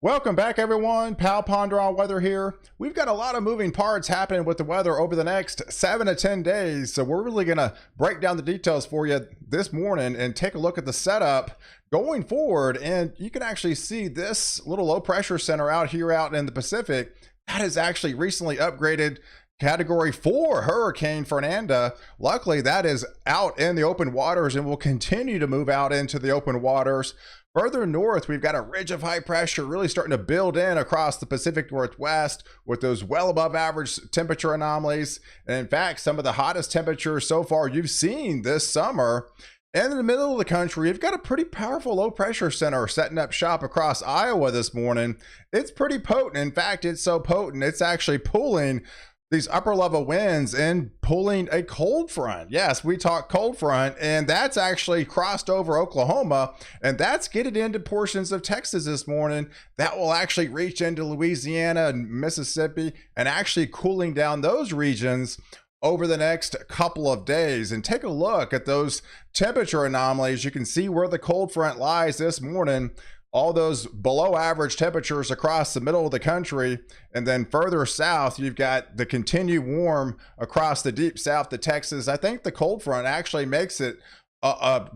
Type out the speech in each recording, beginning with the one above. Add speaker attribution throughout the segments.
Speaker 1: Welcome back, everyone. Pal Ponder on Weather here. We've got a lot of moving parts happening with the weather over the next 7 to 10 days. So we're really going to break down the details for you this morning and take a look at the setup going forward. And you can actually see this little low pressure center out here out in the Pacific that is actually recently upgraded Category 4 Hurricane Fernanda. Luckily, that is out in the open waters and will continue to move out into the open waters. Further north, we've got a ridge of high pressure really starting to build in across the Pacific Northwest with those well above average temperature anomalies. And in fact, some of the hottest temperatures so far you've seen this summer. And in the middle of the country, you've got a pretty powerful low pressure center setting up shop across Iowa this morning. It's pretty potent. In fact, it's so potent, it's actually pulling these upper level winds and pulling a cold front. Yes, we talk cold front, and that's actually crossed over Oklahoma, and that's getting into portions of Texas this morning. That will actually reach into Louisiana and Mississippi and actually cooling down those regions over the next couple of days. And take a look at those temperature anomalies. You can see where the cold front lies this morning. All those below average temperatures across the middle of the country. And then further south, you've got the continued warm across the deep south to Texas. I think the cold front actually makes it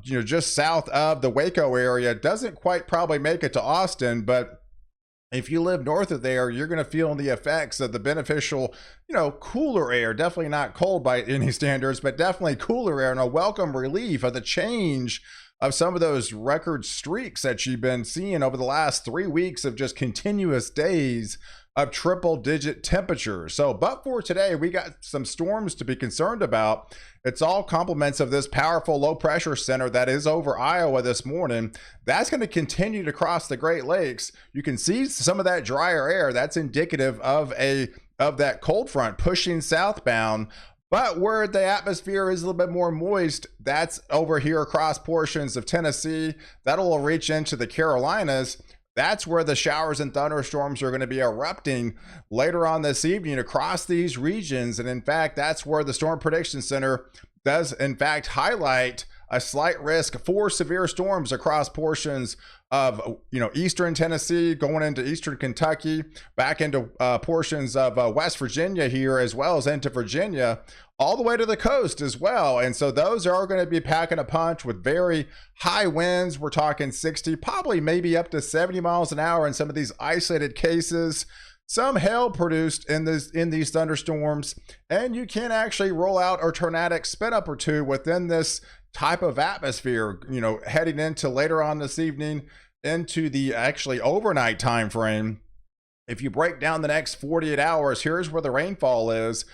Speaker 1: just south of the Waco area. Doesn't quite probably make it to Austin, but if you live north of there, you're going to feel the effects of the beneficial, cooler air. Definitely not cold by any standards, but definitely cooler air and a welcome relief of the change of some of those record streaks that you've been seeing over the last 3 weeks of just continuous days of triple digit temperatures. So, but for today, we got some storms to be concerned about. It's all compliments of this powerful low pressure center that is over Iowa this morning. That's going to continue to cross the Great Lakes. You can see some of that drier air. That's indicative of that cold front pushing southbound. But where the atmosphere is a little bit more moist, that's over here across portions of Tennessee. That'll reach into the Carolinas. That's where the showers and thunderstorms are going to be erupting later on this evening across these regions. And in fact, that's where the Storm Prediction Center does in fact highlight a slight risk for severe storms across portions of eastern Tennessee, going into eastern Kentucky, back into portions of West Virginia here, as well as into Virginia, all the way to the coast as well. And so those are going to be packing a punch with very high winds. We're talking 60, probably maybe up to 70 miles an hour in some of these isolated cases. Some hail produced in these thunderstorms, and you can actually roll out a tornadic spin up or two within this type of atmosphere, heading into later on this evening into the actually overnight time frame. If you break down the next 48 hours, here's where the rainfall is.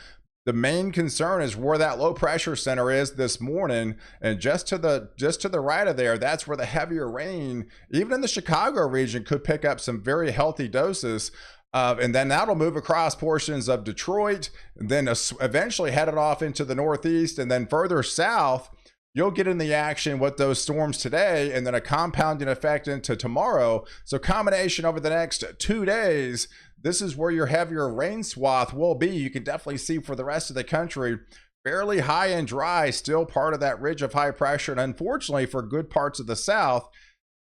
Speaker 1: The main concern is where that low pressure center is this morning, and just to the right of there, that's where the heavier rain, even in the Chicago region, could pick up some very healthy doses. And then that'll move across portions of Detroit, and then eventually headed off into the Northeast, and then further south, you'll get in the action with those storms today, and then a compounding effect into tomorrow. So combination over the next 2 days, this is where your heavier rain swath will be. You can definitely see for the rest of the country, fairly high and dry, still part of that ridge of high pressure. And unfortunately for good parts of the South,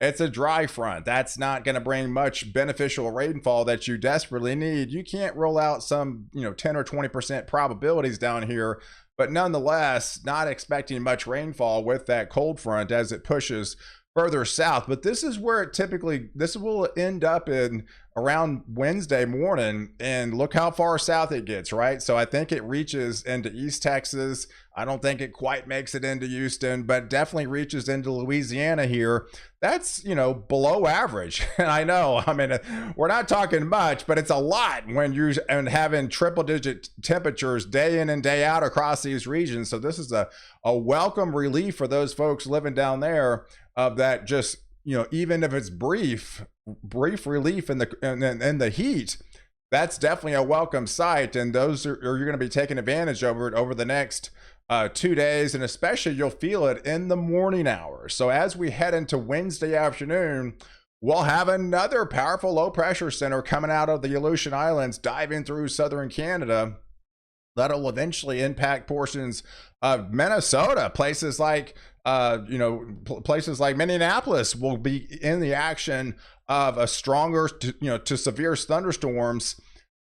Speaker 1: it's a dry front. That's not going to bring much beneficial rainfall that you desperately need. You can't roll out some, 10 or 20% probabilities down here, but nonetheless, not expecting much rainfall with that cold front as it pushes further south. But this is where this will end up in around Wednesday morning, and look how far south it gets, right? So I think it reaches into East Texas. I don't think it quite makes it into Houston, but definitely reaches into Louisiana here. That's, below average. And I know, we're not talking much, but it's a lot when you're having triple digit temperatures day in and day out across these regions. So this is a welcome relief for those folks living down there of that, just, even if it's brief relief in the heat. That's definitely a welcome sight, and those are you're going to be taking advantage of it over the next 2 days, and especially you'll feel it in the morning hours. So as we head into Wednesday afternoon, we'll have another powerful low pressure center coming out of the Aleutian Islands, diving through southern Canada. That'll eventually impact portions of Minnesota. Places like Minneapolis will be in the action of a stronger to severe thunderstorms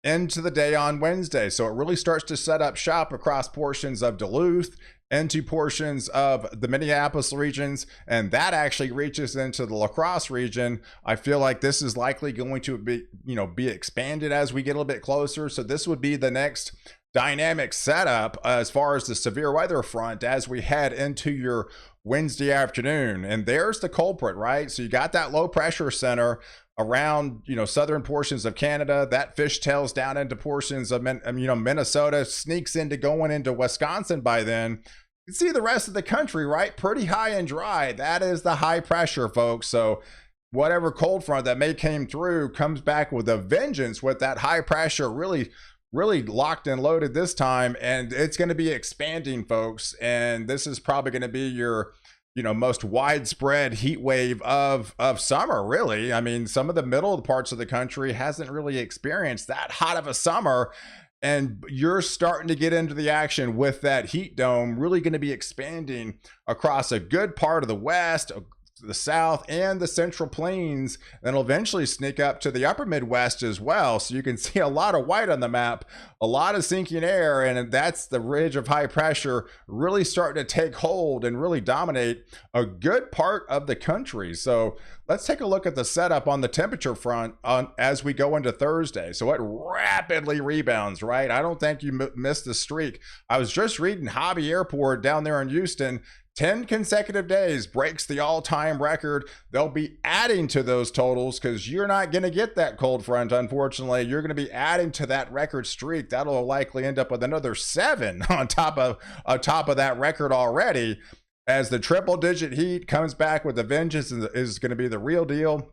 Speaker 1: into the day on Wednesday. So it really starts to set up shop across portions of Duluth, into portions of the Minneapolis regions, and that actually reaches into the La Crosse region. I feel like this is likely going to be expanded as we get a little bit closer. So this would be the next dynamic setup as far as the severe weather front as we head into your Wednesday afternoon. And there's the culprit, right? So you got that low pressure center around southern portions of Canada that fishtails down into portions of Minnesota, sneaks into going into Wisconsin. By then you can see the rest of the country, right, pretty high and dry. That is the high pressure, folks. So whatever cold front that may came through comes back with a vengeance with that high pressure really locked and loaded this time, and it's going to be expanding, folks. And this is probably going to be your most widespread heat wave of summer, really. I mean, some of the middle parts of the country hasn't really experienced that hot of a summer, and you're starting to get into the action with that heat dome really going to be expanding across a good part of the West, the South, and the Central Plains, and it'll eventually sneak up to the upper Midwest as well. So you can see a lot of white on the map, a lot of sinking air, and that's the ridge of high pressure really starting to take hold and really dominate a good part of the country. So let's take a look at the setup on the temperature front as we go into Thursday. So it rapidly rebounds, right? I don't think you missed the streak. I was just reading Hobby Airport down there in Houston. 10 consecutive days breaks the all-time record. They'll be adding to those totals because you're not going to get that cold front, unfortunately. You're going to be adding to that record streak. That'll likely end up with another 7 on top of that record already, as the triple-digit heat comes back with a vengeance and is going to be the real deal.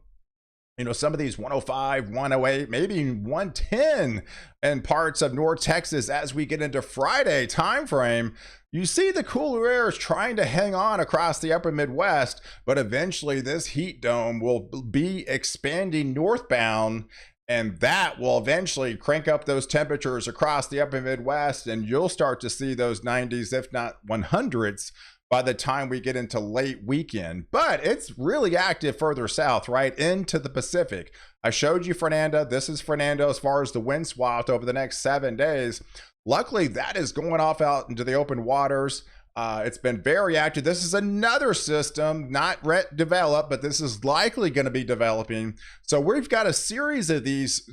Speaker 1: Some of these 105, 108, maybe 110 in parts of North Texas as we get into Friday time frame. You see the cooler air is trying to hang on across the upper Midwest, but eventually this heat dome will be expanding northbound, and that will eventually crank up those temperatures across the upper Midwest, and you'll start to see those 90s, if not 100s, by the time we get into late weekend. But it's really active further south, right into the Pacific. I showed you Fernando. This is Fernando as far as the wind swath over the next 7 days. Luckily, that is going off out into the open waters. It's been very active. This is another system, not yet developed, but this is likely going to be developing. So we've got a series of these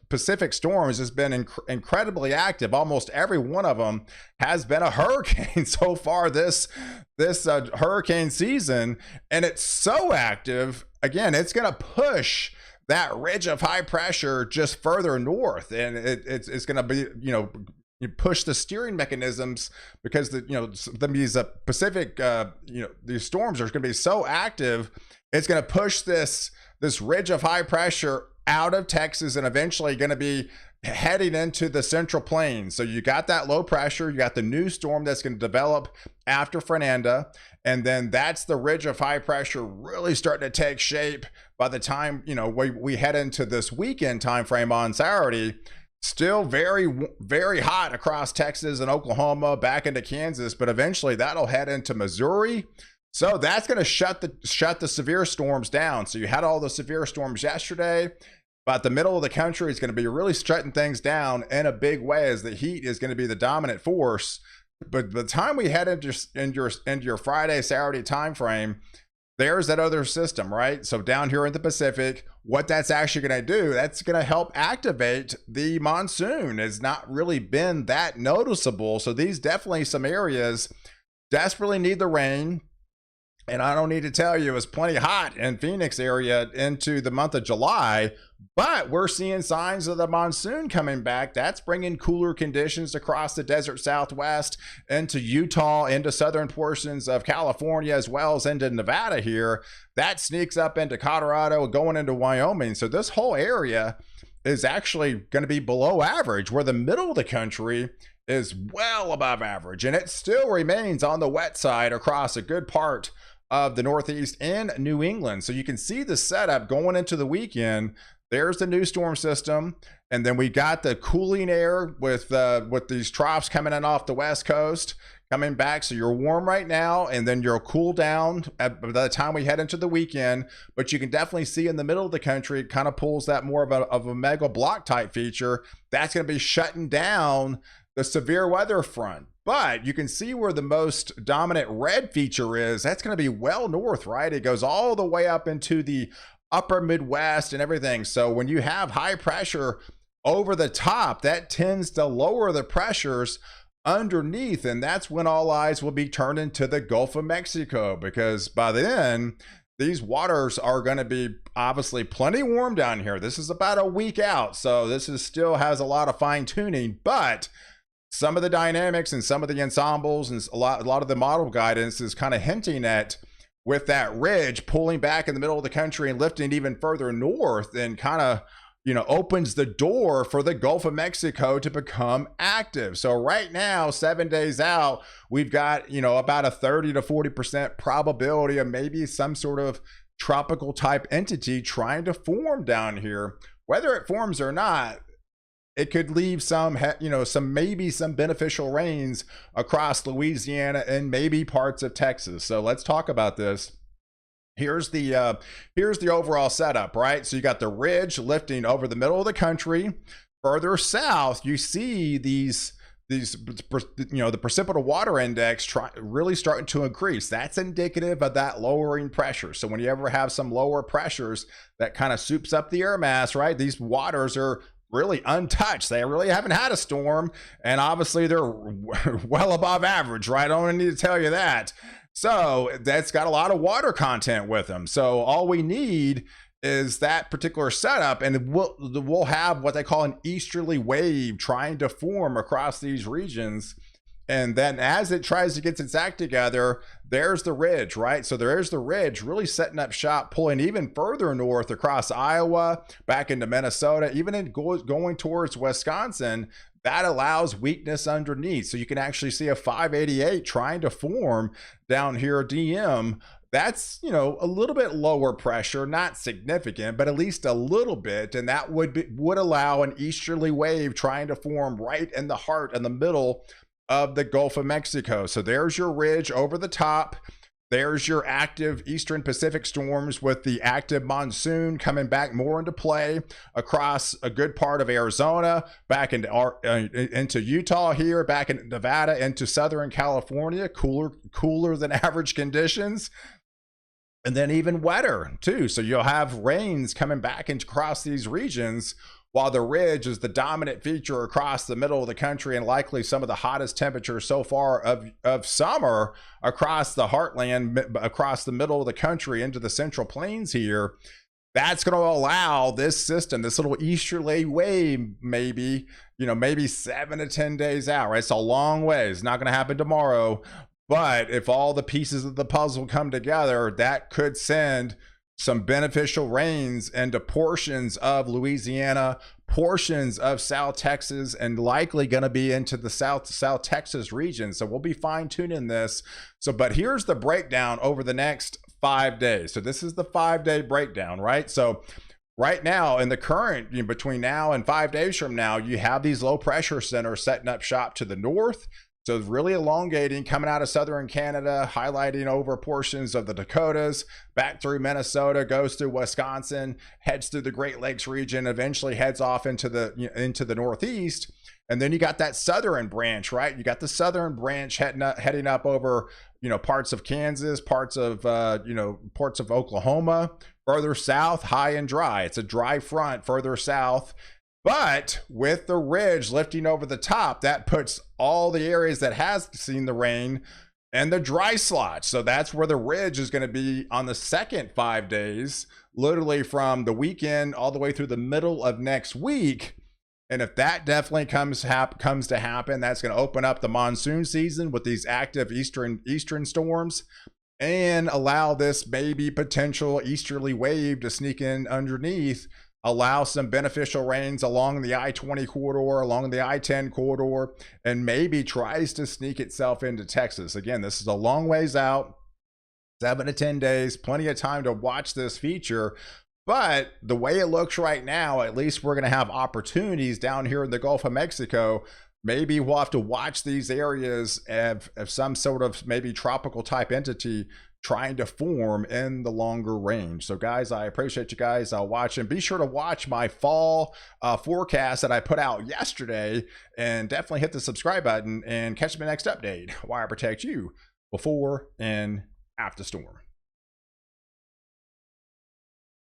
Speaker 1: Pacific storms has been incredibly active. Almost every one of them has been a hurricane so far this hurricane season, and it's so active. Again, it's going to push that ridge of high pressure just further north, and it's going to be you push the steering mechanisms because these Pacific these storms are going to be so active. It's going to push this ridge of high pressure out of Texas and eventually going to be heading into the Central Plains. So you got that low pressure, you got the new storm that's going to develop after Fernando, and then that's the ridge of high pressure really starting to take shape by the time we head into this weekend time frame on Saturday. Still very, very hot across Texas and Oklahoma, back into Kansas, but eventually that'll head into Missouri. So that's going to shut the severe storms down. So you had all the severe storms yesterday, but the middle of the country is going to be really shutting things down in a big way, as the heat is going to be the dominant force. But by the time we head into your Friday, Saturday time frame, there's that other system, right? So down here in the Pacific, what that's actually going to do, that's going to help activate the monsoon. It's not really been that noticeable. So these definitely some areas desperately need the rain. And I don't need to tell you, it's plenty hot in Phoenix area into the month of July, but we're seeing signs of the monsoon coming back. That's bringing cooler conditions across the desert Southwest, into Utah, into southern portions of California, as well as into Nevada here. That sneaks up into Colorado, going into Wyoming. So this whole area is actually going to be below average, where the middle of the country is well above average. And it still remains on the wet side across a good part of the Northeast and New England. So you can see the setup going into the weekend. There's the new storm system, and then we got the cooling air with these troughs coming in off the West Coast, coming back. So you're warm right now, and then you'll cool down by the time we head into the weekend. But you can definitely see in the middle of the country, it kind of pulls that more of a mega block type feature. That's going to be shutting down the severe weather front. But you can see where the most dominant red feature is. That's going to be well north, right? It goes all the way up into the upper Midwest and everything. So when you have high pressure over the top, that tends to lower the pressures underneath, and that's when all eyes will be turned into the Gulf of Mexico, because by then these waters are going to be obviously plenty warm down here. This is about a week out, so this is still has a lot of fine tuning, but some of the dynamics and some of the ensembles and a lot of the model guidance is kind of hinting at, with that ridge pulling back in the middle of the country and lifting even further north, and kind of opens the door for the Gulf of Mexico to become active. So right now, 7 days out, we've got, about a 30 to 40% probability of maybe some sort of tropical type entity trying to form down here. Whether it forms or not, it could leave some beneficial rains across Louisiana and maybe parts of Texas. So let's talk about this. Here's the overall setup, right? So you got the ridge lifting over the middle of the country. Further south, you see the precipitable water index really starting to increase. That's indicative of that lowering pressure. So when you ever have some lower pressures, that kind of soups up the air mass, right? These waters are really untouched. They really haven't had a storm, and obviously they're well above average, right? I don't need to tell you that. So that's got a lot of water content with them. So all we need is that particular setup, and we'll have what they call an easterly wave trying to form across these regions. And then as it tries to get its act together, there's the ridge, right? So there's the ridge really setting up shop, pulling even further north across Iowa, back into Minnesota, even going towards Wisconsin. That allows weakness underneath. So you can actually see a 588 trying to form down here, DM. That's, a little bit lower pressure, not significant, but at least a little bit. And that would allow an easterly wave trying to form right in the heart and the middle of the Gulf of Mexico. So there's your ridge over the top. There's your active Eastern Pacific storms with the active monsoon coming back more into play across a good part of Arizona, back into Utah here, back into Nevada, into Southern California, cooler than average conditions. And then even wetter too. So you'll have rains coming back and across these regions, while the ridge is the dominant feature across the middle of the country, and likely some of the hottest temperatures so far of summer across the heartland, across the middle of the country into the central plains here. That's going to allow this system, this little easterly wave, maybe 7 to 10 days out, right? It's a long way. It's not going to happen tomorrow. But if all the pieces of the puzzle come together, that could send some beneficial rains into portions of Louisiana, portions of South Texas, and likely going to be into the South Texas region. So we'll be fine tuning this. But here's the breakdown over the next 5 days. So this is the 5-day breakdown, right? So right now in the current, between now and 5 days from now, you have these low pressure centers setting up shop to the north. So it's really elongating, coming out of southern Canada, highlighting over portions of the Dakotas, back through Minnesota, goes through Wisconsin, heads through the Great Lakes region, eventually heads off into the northeast. And then you got that southern branch, right? You got the southern branch heading up over, parts of Kansas, parts of Oklahoma, further south, high and dry. It's a dry front further south. But with the ridge lifting over the top, that puts all the areas that has seen the rain and the dry slot. So that's where the ridge is going to be on the second 5 days, literally from the weekend all the way through the middle of next week. And if that definitely comes to happen, that's going to open up the monsoon season with these active eastern storms, and allow this maybe potential easterly wave to sneak in underneath, allow some beneficial rains along the I-20 corridor, along the I-10 corridor, and maybe tries to sneak itself into Texas. Again, this is a long ways out, 7 to 10 days, plenty of time to watch this feature. But the way it looks right now, at least we're going to have opportunities down here in the Gulf of Mexico maybe we'll have to watch these areas of some sort of maybe tropical type entity trying to form in the longer range. So guys, I appreciate you guys watching. Be sure to watch my fall forecast that I put out yesterday, and definitely hit the subscribe button and catch my next update while I protect you before and after storm.